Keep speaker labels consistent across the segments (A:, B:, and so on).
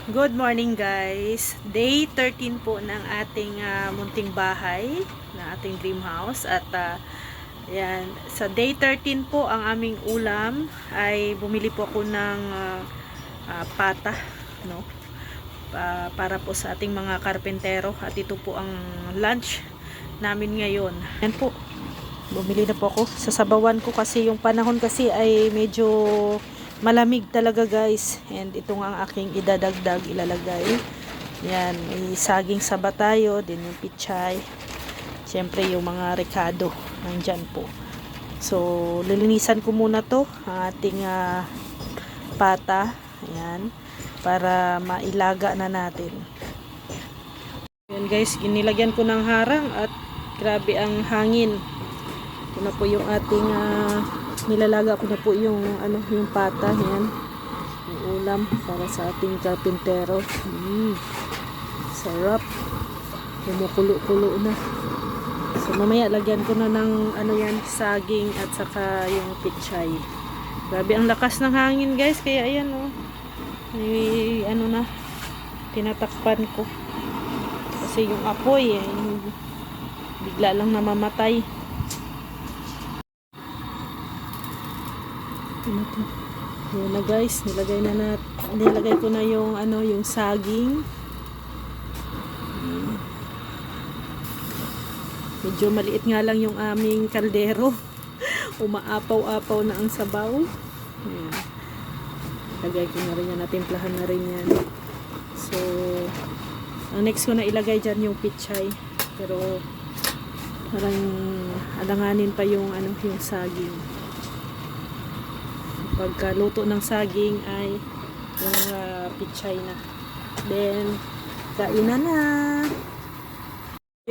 A: Good morning guys. Day 13 po ng ating munting bahay, na ating dream house. At yan, sa day 13 po ang aming ulam ay bumili po ako ng pata, no? Para po sa ating mga karpentero, at ito po ang lunch namin ngayon. Yan po. Bumili na po ako. Sasabawan ko kasi yung panahon kasi ay medyo malamig talaga guys, and ito nga ang aking idadagdag, ilalagay. Yan, may saging saba tayo, din yung pichay, syempre yung mga rekado nandyan po. So lilinisan ko muna to, ang ating pata, yan, para mailaga na natin. Yan guys, inilagyan ko ng harang at grabe ang hangin. Ito na po yung ating nilalaga ko na po yung yung pata, yan, yung ulam para sa ating karpintero. Sarap, kumukulo-kulo na. So mamaya lagyan ko na ng yan, saging at saka yung pichay. Grabe ang lakas ng hangin guys, kaya ayan may na, tinatakpan ko kasi yung apoy bigla lang namamatay. Yan na guys, nilagay ko na yung yung saging. Medyo maliit nga lang yung aming kaldero. Umaapaw-apaw na ang sabaw. Yan. Ilagay ko na rin yan, natimplahan na rin yan. So ang next ko na ilagay dyan yung pichay, pero parang alanganin pa yung yung saging. Pagkaluto ng saging ay yung pichay na. Then kainan na.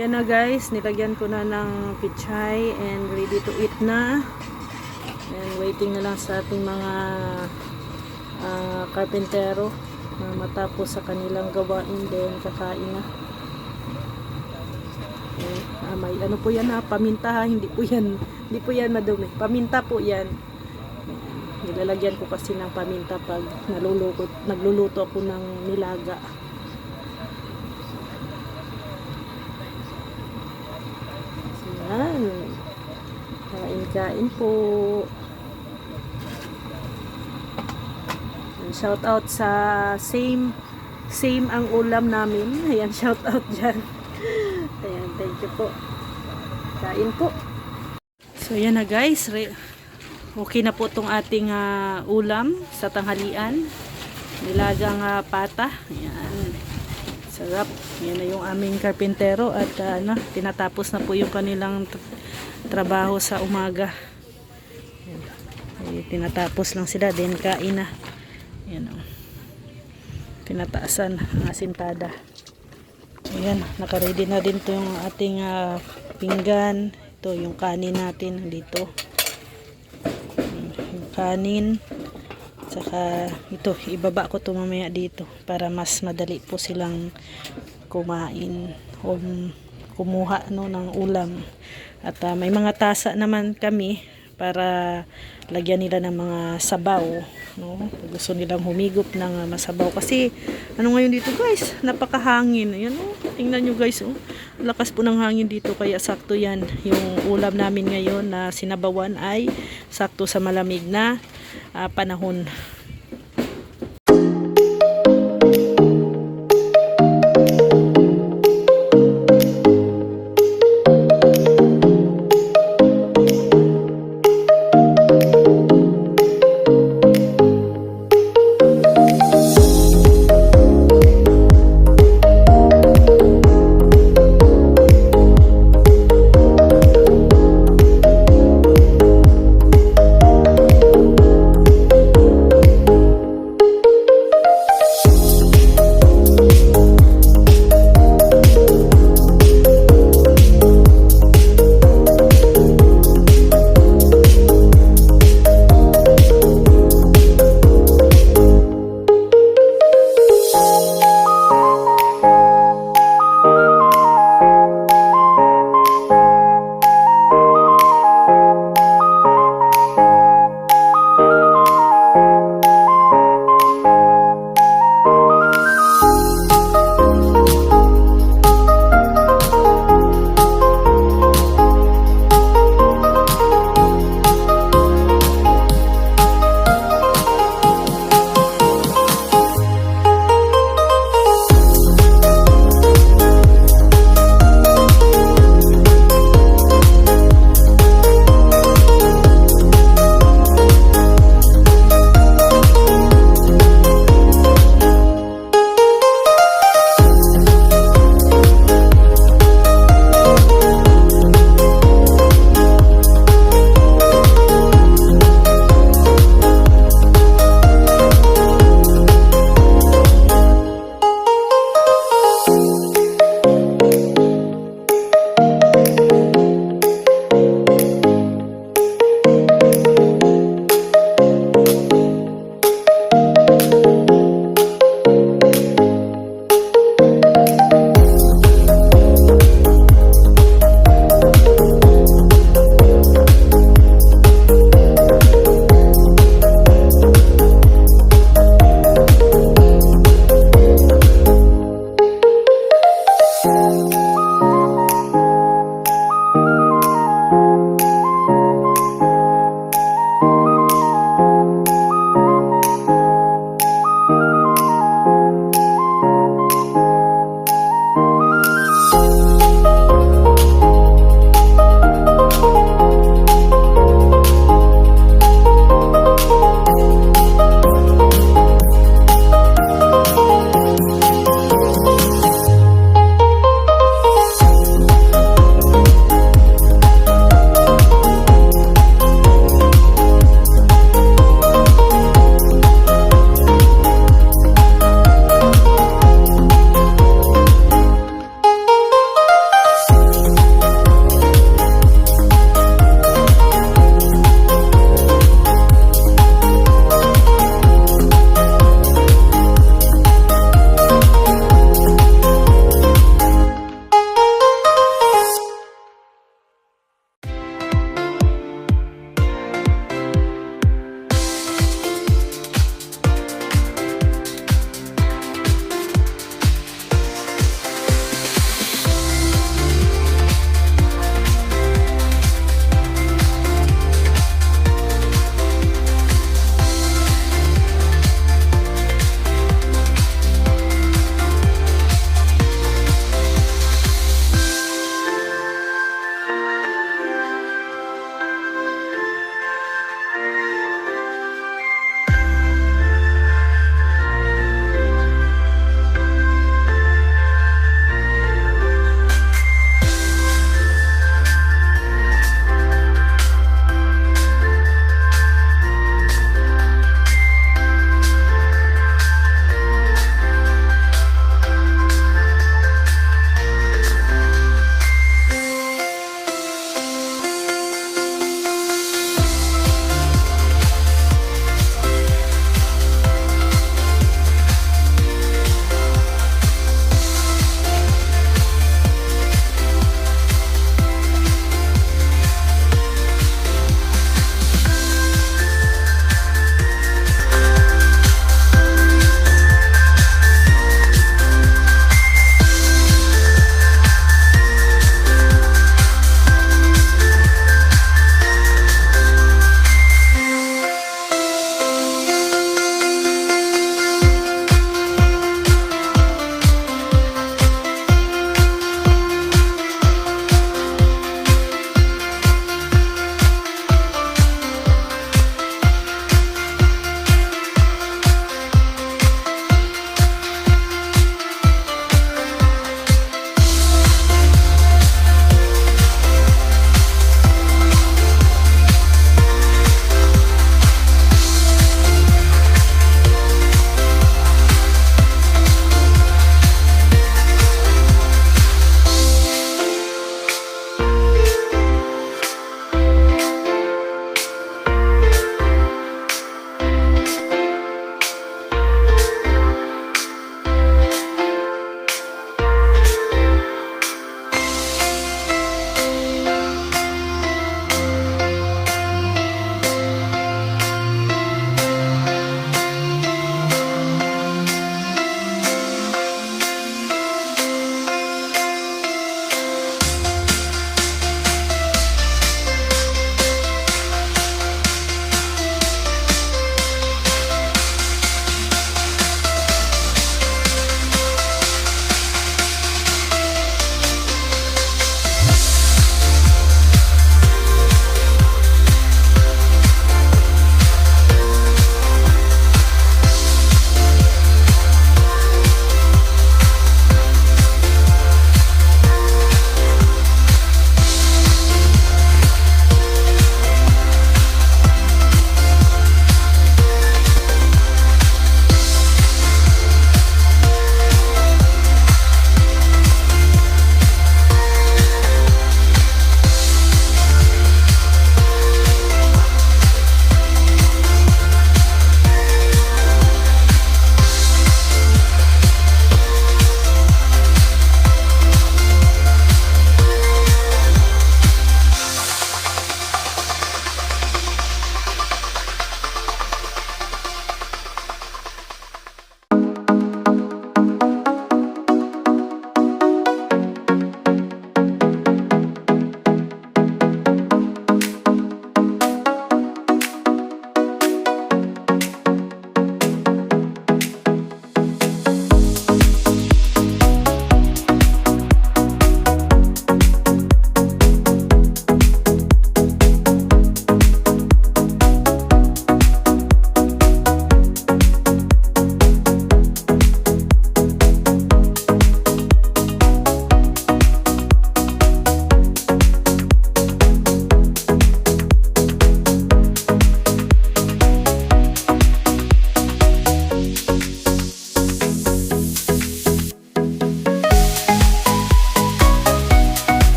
A: Yan na guys, nilagyan ko na ng pichay and ready to eat na. And waiting na lang sa ating mga karpentero na matapos sa kanilang gawain, then kakain na. May po yan paminta, hindi po yan madumi. Paminta po yan. Nilalagyan ko kasi ng paminta pag nagluluto ako ng nilaga. Yan. Kain-kain po. Shout out sa same ang ulam namin. Ayan, shout out dyan. Ayan, thank you po. Kain po. So yan na guys. Okay na po itong ating ulam sa tanghalian. Nilagang pata. Ayan. Sarap. Yan na yung aming karpentero at tinatapos na po yung kanilang trabaho sa umaga. Ayan. Tinatapos lang sila, then kain na. Ayan o. Tinataasan ang asintada. Ayan. Nakaready na din ito yung ating pinggan. Ito yung kanin natin dito. Kanin, saka ito ibaba ko ito mamaya dito para mas madali po silang kumain o kumuha ng ulam. At may mga tasa naman kami para lagyan nila ng mga sabaw, no? Gusto nilang humigop ng masabaw kasi ngayon dito guys, napakahangin. Ayan, tingnan nyo guys, lakas po ng hangin dito, kaya sakto yan yung ulam namin ngayon na sinabawan ay sakto sa malamig na panahon.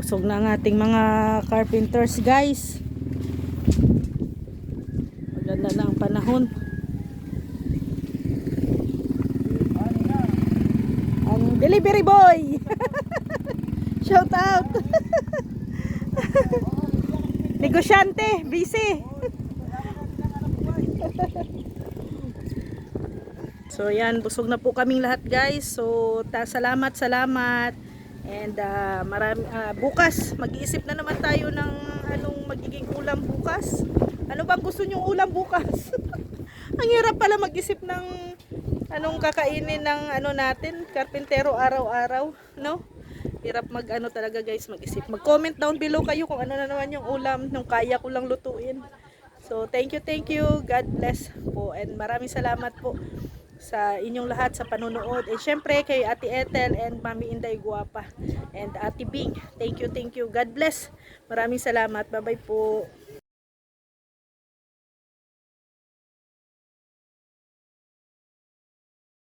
A: Busog na ang ating mga carpenters, guys. Maganda na ang panahon. Ang delivery boy. Shout out. Negosyante, busy. So yan, busog na po kaming lahat, guys. So salamat. And bukas mag-iisip na naman tayo ng anong magiging ulam bukas. Ano bang gusto nyong ulam bukas? Ang hirap pala mag-isip ng anong kakainin ng ano natin, karpentero araw-araw, no? Hirap talaga, guys, mag-isip. Mag-comment down below kayo kung ano na naman yung ulam nung kaya ko lang lutuin. So thank you. God bless po, and maraming salamat po sa inyong lahat sa panunood. And syempre kay Ate Ethel and Mami Inday Guapa and Ate Bing. Thank you. God bless. Maraming salamat. Bye-bye po.